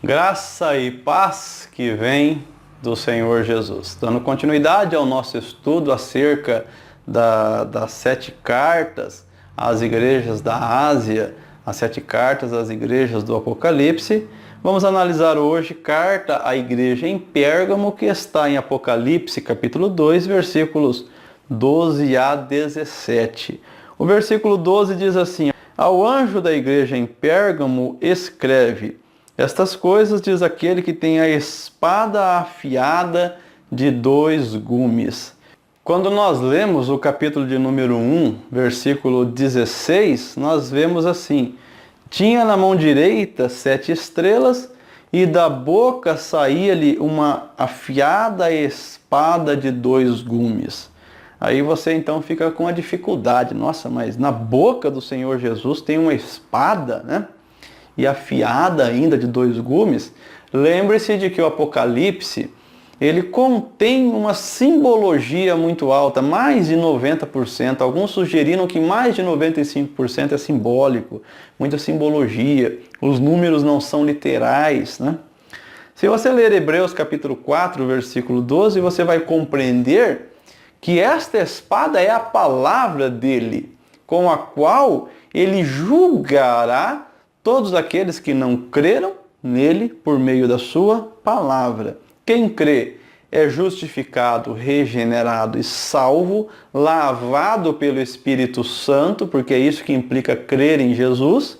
Graça e paz que vem do Senhor Jesus. Dando continuidade ao nosso estudo acerca das 7 cartas às igrejas da Ásia, as 7 cartas às igrejas do Apocalipse, vamos analisar hoje carta à igreja em Pérgamo, que está em Apocalipse capítulo 2, versículos 12 a 17. O versículo 12 diz assim: Ao anjo da igreja em Pérgamo escreve: Estas coisas diz aquele que tem a espada afiada de 2 gumes. Quando nós lemos o capítulo de número 1, versículo 16, nós vemos assim: Tinha na mão direita 7 estrelas, e da boca saía-lhe uma afiada espada de 2 gumes. Aí você então fica com a dificuldade. Nossa, mas na boca do Senhor Jesus tem uma espada, né? E afiada ainda de 2 gumes. Lembre-se de que o Apocalipse, ele contém uma simbologia muito alta, mais de 90%. Alguns sugeriram que mais de 95% é simbólico, muita simbologia. Os números não são literais, né? Se você ler Hebreus capítulo 4, versículo 12, você vai compreender que esta espada é a palavra dele, com a qual ele julgará todos aqueles que não creram nele por meio da sua palavra. Quem crê é justificado, regenerado e salvo, lavado pelo Espírito Santo, porque é isso que implica crer em Jesus.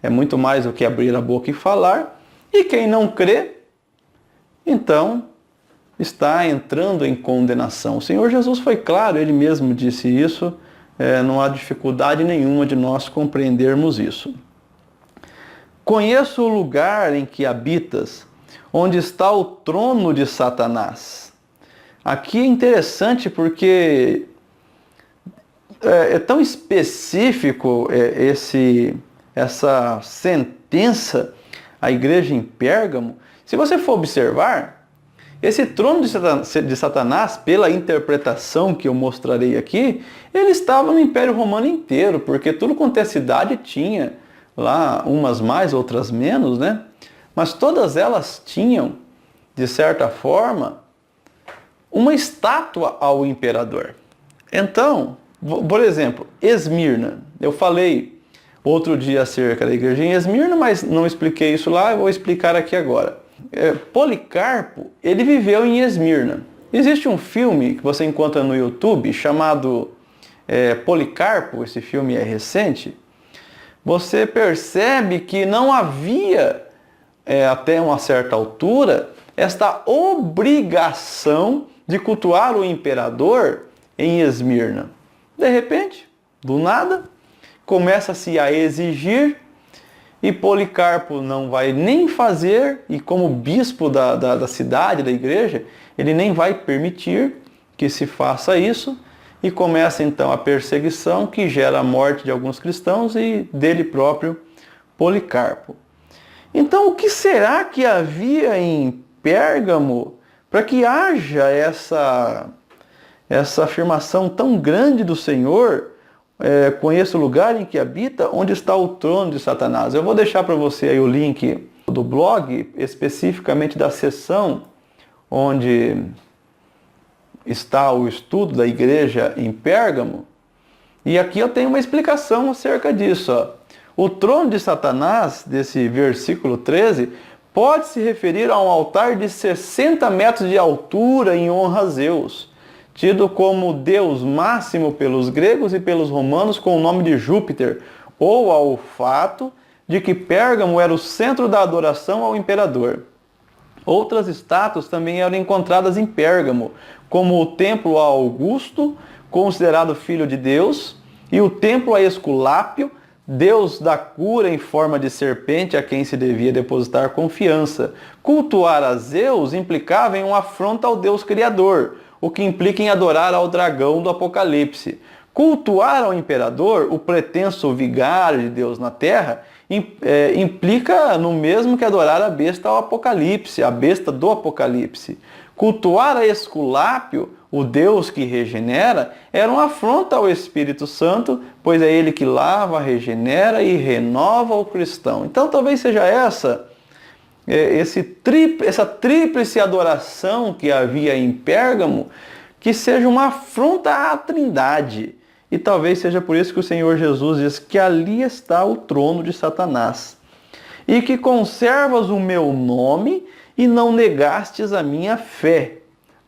É muito mais do que abrir a boca e falar. E quem não crê, então está entrando em condenação. O Senhor Jesus foi claro, ele mesmo disse isso, não há dificuldade nenhuma de nós compreendermos isso. Conheço o lugar em que habitas, onde está o trono de Satanás. Aqui é interessante porque é tão específico essa sentença à igreja em Pérgamo. Se você for observar, esse trono de Satanás, pela interpretação que eu mostrarei aqui, ele estava no Império Romano inteiro, porque tudo quanto é cidade tinha lá, umas mais, outras menos, né? Mas todas elas tinham, de certa forma, uma estátua ao imperador. Então, por exemplo, Esmirna. Eu falei outro dia acerca da igreja em Esmirna, mas não expliquei isso lá, eu vou explicar aqui agora. Policarpo, ele viveu em Esmirna. Existe um filme que você encontra no YouTube chamado Policarpo, esse filme é recente. Você percebe que não havia, até uma certa altura, esta obrigação de cultuar o imperador em Esmirna. De repente, do nada, começa-se a exigir, e Policarpo não vai nem fazer, e como bispo da cidade, da igreja, ele nem vai permitir que se faça isso, e começa então a perseguição que gera a morte de alguns cristãos e dele próprio, Policarpo. Então, o que será que havia em Pérgamo para que haja essa afirmação tão grande do Senhor? Conheço o lugar em que habita, onde está o trono de Satanás. Eu vou deixar para você aí o link do blog, especificamente da seção onde está o estudo da igreja em Pérgamo. E aqui eu tenho uma explicação acerca disso. O trono de Satanás, desse versículo 13, pode se referir a um altar de 60 metros de altura em honra a Zeus, tido como Deus máximo pelos gregos e pelos romanos com o nome de Júpiter, ou ao fato de que Pérgamo era o centro da adoração ao imperador. Outras estátuas também eram encontradas em Pérgamo, como o templo a Augusto, considerado filho de Deus, e o templo a Esculápio, deus da cura em forma de serpente a quem se devia depositar confiança. Cultuar a Zeus implicava em uma afronta ao Deus Criador, o que implica em adorar ao dragão do Apocalipse. Cultuar ao imperador, o pretenso vigário de Deus na terra, implica no mesmo que adorar a besta ao Apocalipse, a besta do Apocalipse. Cultuar a Esculápio, o Deus que regenera, era uma afronta ao Espírito Santo, pois é ele que lava, regenera e renova o cristão. Então talvez seja essa essa tríplice adoração que havia em Pérgamo, que seja uma afronta à Trindade. E talvez seja por isso que o Senhor Jesus diz que ali está o trono de Satanás. E que conservas o meu nome e não negastes a minha fé.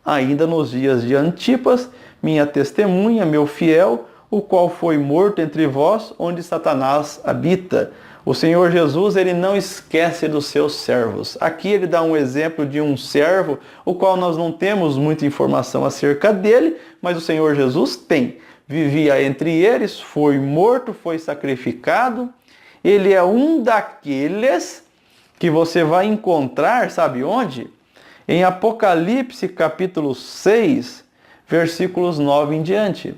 Ainda nos dias de Antipas, minha testemunha, meu fiel, o qual foi morto entre vós, onde Satanás habita. O Senhor Jesus, ele não esquece dos seus servos. Aqui ele dá um exemplo de um servo, o qual nós não temos muita informação acerca dele, mas o Senhor Jesus tem. Vivia entre eles, foi morto, foi sacrificado. Ele é um daqueles que você vai encontrar, sabe onde? Em Apocalipse capítulo 6, versículos 9 em diante.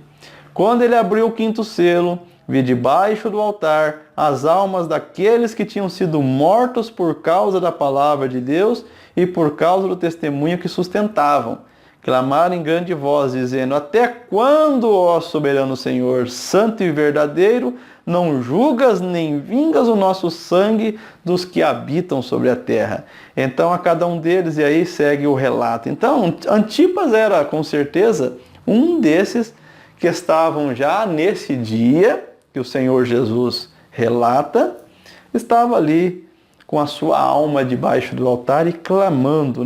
Quando ele abriu o quinto selo, vi debaixo do altar as almas daqueles que tinham sido mortos por causa da palavra de Deus e por causa do testemunho que sustentavam. Clamaram em grande voz, dizendo: até quando, ó soberano Senhor, santo e verdadeiro, não julgas nem vingas o nosso sangue dos que habitam sobre a terra? Então a cada um deles, e aí segue o relato. Então Antipas era com certeza um desses que estavam já nesse dia que o Senhor Jesus relata, estava ali com a sua alma debaixo do altar e clamando,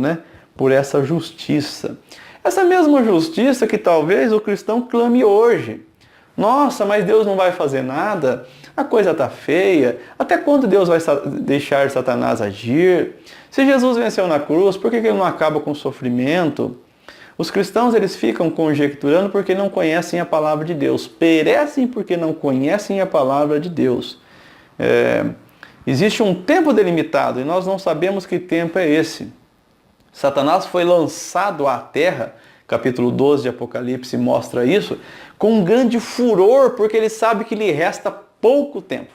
por essa justiça. Essa mesma justiça que talvez o cristão clame hoje. Nossa, mas Deus não vai fazer nada? A coisa está feia. Até quando Deus vai deixar Satanás agir? Se Jesus venceu na cruz, por que ele não acaba com o sofrimento? Os cristãos, eles ficam conjecturando porque não conhecem a palavra de Deus. Perecem porque não conhecem a palavra de Deus. Existe um tempo delimitado e nós não sabemos que tempo é esse. Satanás foi lançado à terra, capítulo 12 de Apocalipse mostra isso, com um grande furor, porque ele sabe que lhe resta pouco tempo.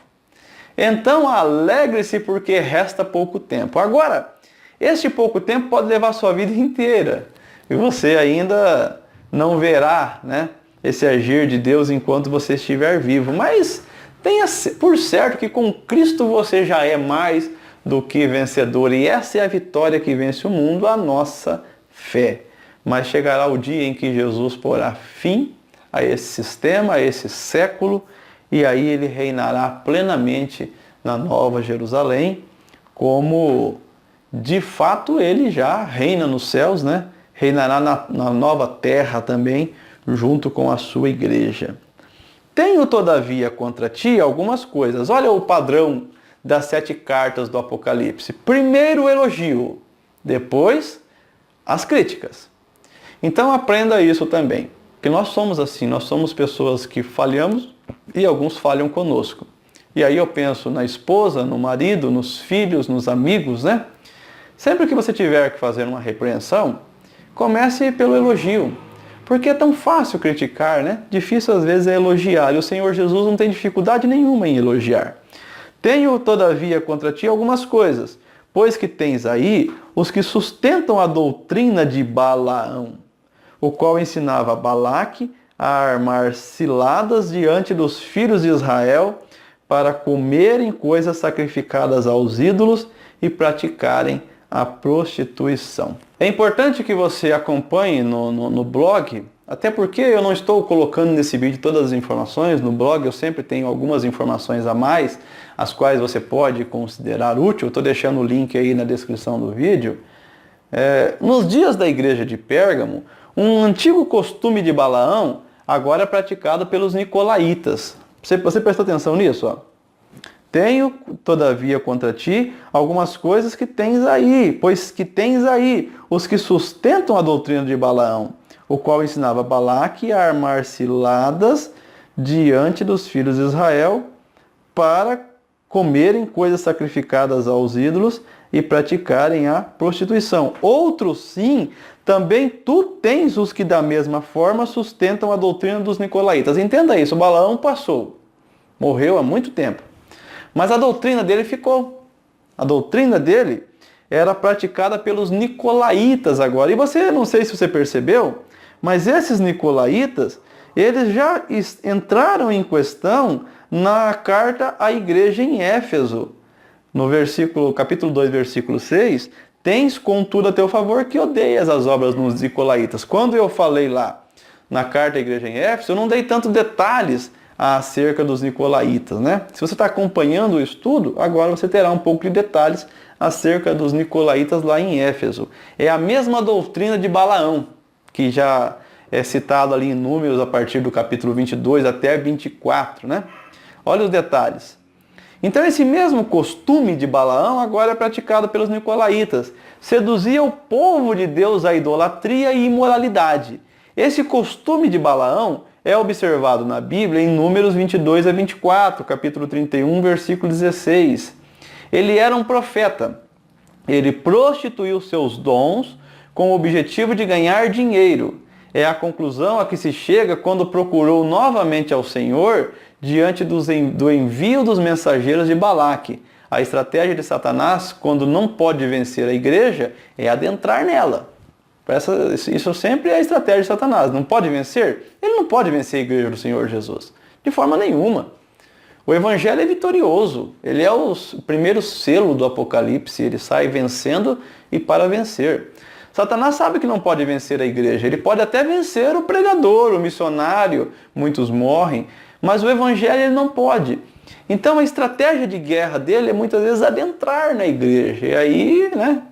Então alegre-se porque resta pouco tempo. Agora, este pouco tempo pode levar a sua vida inteira. E você ainda não verá, esse agir de Deus enquanto você estiver vivo. Mas tenha por certo que com Cristo você já é mais do que vencedor. E essa é a vitória que vence o mundo, a nossa fé. Mas chegará o dia em que Jesus porá fim a esse sistema, a esse século, e aí ele reinará plenamente na Nova Jerusalém, como de fato ele já reina nos céus, Reinará na nova terra também, junto com a sua igreja. Tenho, todavia, contra ti algumas coisas. Olha o padrão das 7 cartas do Apocalipse. Primeiro o elogio, depois as críticas. Então aprenda isso também, que nós somos assim, nós somos pessoas que falhamos e alguns falham conosco. E aí eu penso na esposa, no marido, nos filhos, nos amigos, Sempre que você tiver que fazer uma repreensão, comece pelo elogio, porque é tão fácil criticar, Difícil às vezes é elogiar, e o Senhor Jesus não tem dificuldade nenhuma em elogiar. Tenho, todavia, contra ti algumas coisas, pois que tens aí os que sustentam a doutrina de Balaão, o qual ensinava Balaque a armar ciladas diante dos filhos de Israel para comerem coisas sacrificadas aos ídolos e praticarem a prostituição. É importante que você acompanhe no blog, até porque eu não estou colocando nesse vídeo todas as informações. No blog eu sempre tenho algumas informações a mais, as quais você pode considerar útil. Estou deixando o link aí na descrição do vídeo. Nos dias da igreja de Pérgamo, um antigo costume de Balaão agora é praticado pelos nicolaítas. Você prestou atenção nisso? Tenho, todavia, contra ti algumas coisas que tens aí, pois que tens aí os que sustentam a doutrina de Balaão, o qual ensinava Balaque a armar ciladas diante dos filhos de Israel para comerem coisas sacrificadas aos ídolos e praticarem a prostituição. Outros, sim, também tu tens os que da mesma forma sustentam a doutrina dos nicolaítas. Entenda isso, Balaão passou, morreu há muito tempo. Mas a doutrina dele ficou. A doutrina dele era praticada pelos nicolaítas agora. E você, não sei se você percebeu, mas esses nicolaítas, eles já entraram em questão na carta à igreja em Éfeso. no capítulo 2, versículo 6, tens contudo a teu favor que odeias as obras dos nicolaítas. Quando eu falei lá na carta à igreja em Éfeso, eu não dei tantos detalhes acerca dos nicolaítas, né? Se você está acompanhando o estudo, agora você terá um pouco de detalhes acerca dos nicolaítas lá em Éfeso. É a mesma doutrina de Balaão, que já é citado ali em Números a partir do capítulo 22 até 24, né? Olha os detalhes. Então esse mesmo costume de Balaão agora é praticado pelos nicolaítas. Seduzia o povo de Deus à idolatria e imoralidade. Esse costume de Balaão é observado na Bíblia em Números 22 a 24, capítulo 31, versículo 16. Ele era um profeta. Ele prostituiu seus dons com o objetivo de ganhar dinheiro. É a conclusão a que se chega quando procurou novamente ao Senhor diante do envio dos mensageiros de Balaque. A estratégia de Satanás, quando não pode vencer a igreja, é adentrar nela. Isso sempre é a estratégia de Satanás. Não pode vencer? Ele não pode vencer a igreja do Senhor Jesus. De forma nenhuma. O Evangelho é vitorioso. Ele é o primeiro selo do Apocalipse. Ele sai vencendo e para vencer. Satanás sabe que não pode vencer a igreja. Ele pode até vencer o pregador, o missionário. Muitos morrem. Mas o Evangelho ele não pode. Então a estratégia de guerra dele é muitas vezes adentrar na igreja. E aí, né?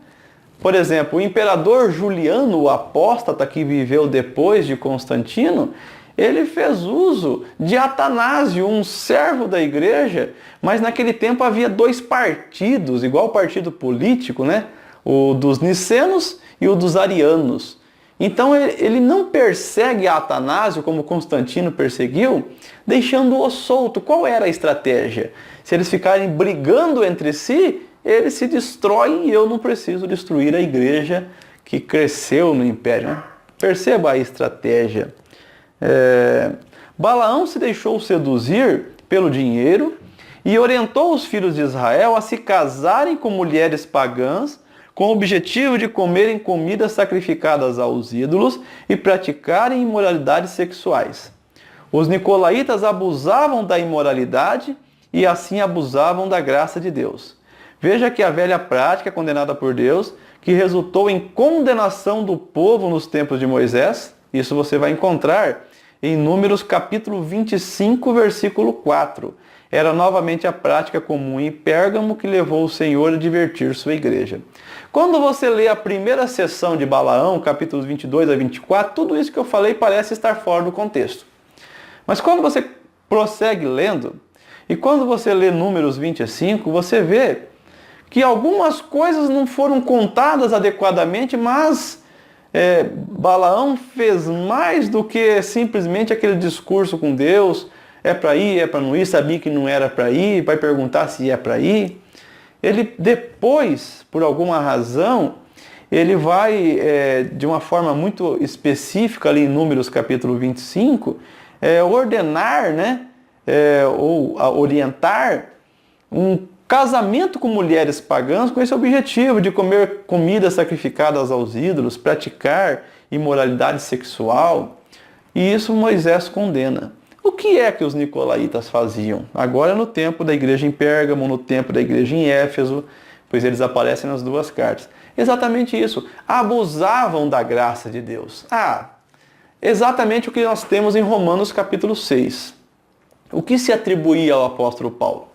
Por exemplo, o imperador Juliano, o apóstata que viveu depois de Constantino, ele fez uso de Atanásio, um servo da igreja, mas naquele tempo havia dois partidos, igual o partido político, né? O dos nicenos e o dos arianos. Então ele não persegue Atanásio como Constantino perseguiu, deixando-o solto. Qual era a estratégia? Se eles ficarem brigando entre si, eles se destroem e eu não preciso destruir a igreja que cresceu no império. Né? Perceba a estratégia. Balaão se deixou seduzir pelo dinheiro e orientou os filhos de Israel a se casarem com mulheres pagãs com o objetivo de comerem comidas sacrificadas aos ídolos e praticarem imoralidades sexuais. Os nicolaítas abusavam da imoralidade e assim abusavam da graça de Deus. Veja que a velha prática condenada por Deus, que resultou em condenação do povo nos tempos de Moisés, isso você vai encontrar em Números capítulo 25, versículo 4. Era novamente a prática comum em Pérgamo que levou o Senhor a advertir sua igreja. Quando você lê a primeira sessão de Balaão, capítulos 22 a 24, tudo isso que eu falei parece estar fora do contexto. Mas quando você prossegue lendo, e quando você lê Números 25, você vê que algumas coisas não foram contadas adequadamente, mas Balaão fez mais do que simplesmente aquele discurso com Deus, é para ir, é para não ir, sabia que não era para ir, vai perguntar se é para ir. Ele depois, por alguma razão, ele vai, de uma forma muito específica ali em Números capítulo 25, ordenar, né, ou orientar um casamento com mulheres pagãs com esse objetivo de comer comidas sacrificadas aos ídolos, praticar imoralidade sexual. E isso Moisés condena. O que é que os nicolaítas faziam? Agora no tempo da igreja em Pérgamo, no tempo da igreja em Éfeso, pois eles aparecem nas duas cartas. Exatamente isso. Abusavam da graça de Deus. Exatamente o que nós temos em Romanos capítulo 6. O que se atribuía ao apóstolo Paulo?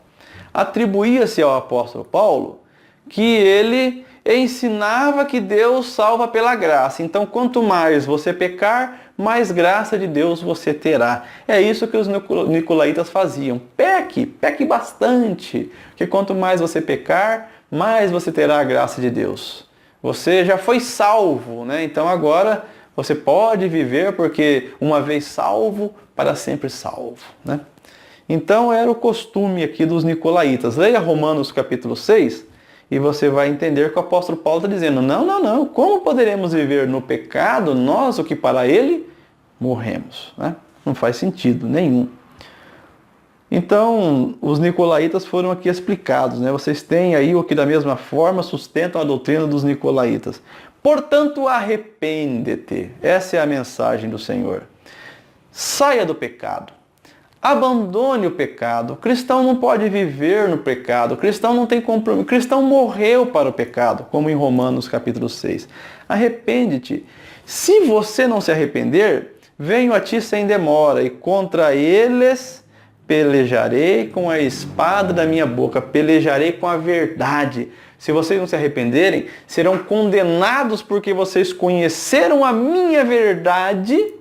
Atribuía-se ao apóstolo Paulo que ele ensinava que Deus salva pela graça. Então, quanto mais você pecar, mais graça de Deus você terá. É isso que os nicolaítas faziam. Peque bastante, que quanto mais você pecar, mais você terá a graça de Deus. Você já foi salvo, né? Então agora você pode viver porque uma vez salvo, para sempre salvo, né? Então era o costume aqui dos nicolaítas. Leia Romanos capítulo 6 e você vai entender que o apóstolo Paulo está dizendo, não, como poderemos viver no pecado, nós o que para ele morremos, né? Não faz sentido nenhum. Então, os nicolaítas foram aqui explicados, né? Vocês têm aí o que da mesma forma sustentam a doutrina dos nicolaítas. Portanto, arrepende-te. Essa é a mensagem do Senhor. Saia do pecado. Abandone o pecado. O cristão não pode viver no pecado. O cristão não tem compromisso. O cristão morreu para o pecado, como em Romanos capítulo 6. Arrepende-te. Se você não se arrepender, venho a ti sem demora, e contra eles pelejarei com a espada da minha boca, pelejarei com a verdade. Se vocês não se arrependerem, serão condenados porque vocês conheceram a minha verdade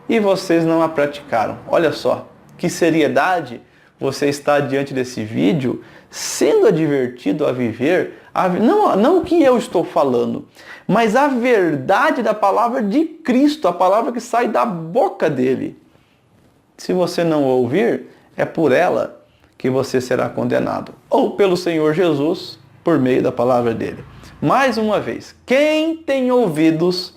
e vocês não a praticaram. Olha só, que seriedade você está diante desse vídeo, sendo advertido a viver, não o que eu estou falando, mas a verdade da palavra de Cristo, a palavra que sai da boca dele. Se você não ouvir, é por ela que você será condenado, ou pelo Senhor Jesus, por meio da palavra dele. Mais uma vez, quem tem ouvidos,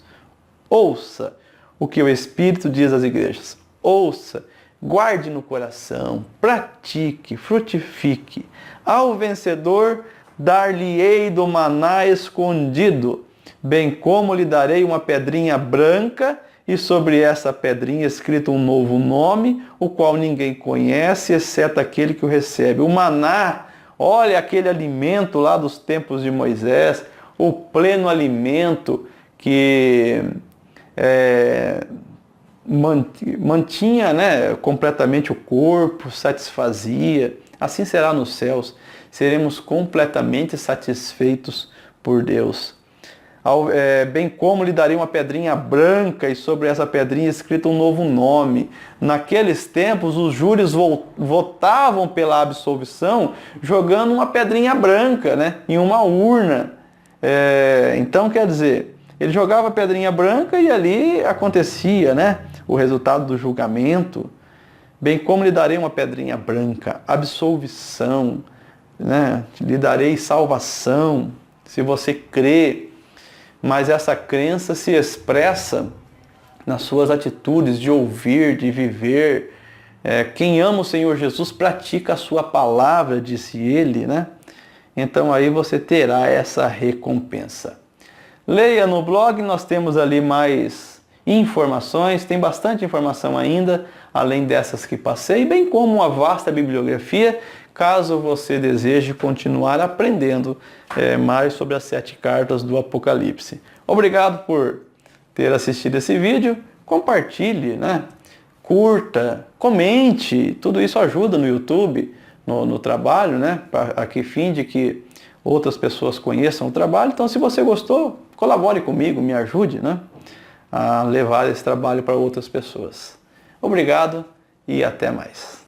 ouça o que o Espírito diz às igrejas. Ouça, guarde no coração, pratique, frutifique. Ao vencedor, dar-lhe-ei do maná escondido, bem como lhe darei uma pedrinha branca, e sobre essa pedrinha escrito um novo nome, o qual ninguém conhece, exceto aquele que o recebe. O maná, olha aquele alimento lá dos tempos de Moisés, o pleno alimento que mantinha, né, completamente o corpo, satisfazia. Assim será nos céus. Seremos completamente satisfeitos por Deus. Bem como lhe darei uma pedrinha branca, e sobre essa pedrinha escrito um novo nome. Naqueles tempos, os júris votavam pela absolvição jogando uma pedrinha branca, né, em uma urna. Então, quer dizer, ele jogava a pedrinha branca e ali acontecia, né, o resultado do julgamento. Bem como lhe darei uma pedrinha branca, absolvição, né, lhe darei salvação, se você crê. Mas essa crença se expressa nas suas atitudes de ouvir, de viver. Quem ama o Senhor Jesus pratica a sua palavra, disse ele, né? Então aí você terá essa recompensa. Leia no blog, nós temos ali mais informações, tem bastante informação ainda, além dessas que passei, bem como uma vasta bibliografia, caso você deseje continuar aprendendo mais sobre as 7 cartas do Apocalipse. Obrigado por ter assistido esse vídeo. Compartilhe, né? Curta, comente. Tudo isso ajuda no YouTube, no trabalho, né? A que fim de que outras pessoas conheçam o trabalho. Então, se você gostou, colabore comigo, me ajude, né, a levar esse trabalho para outras pessoas. Obrigado e até mais.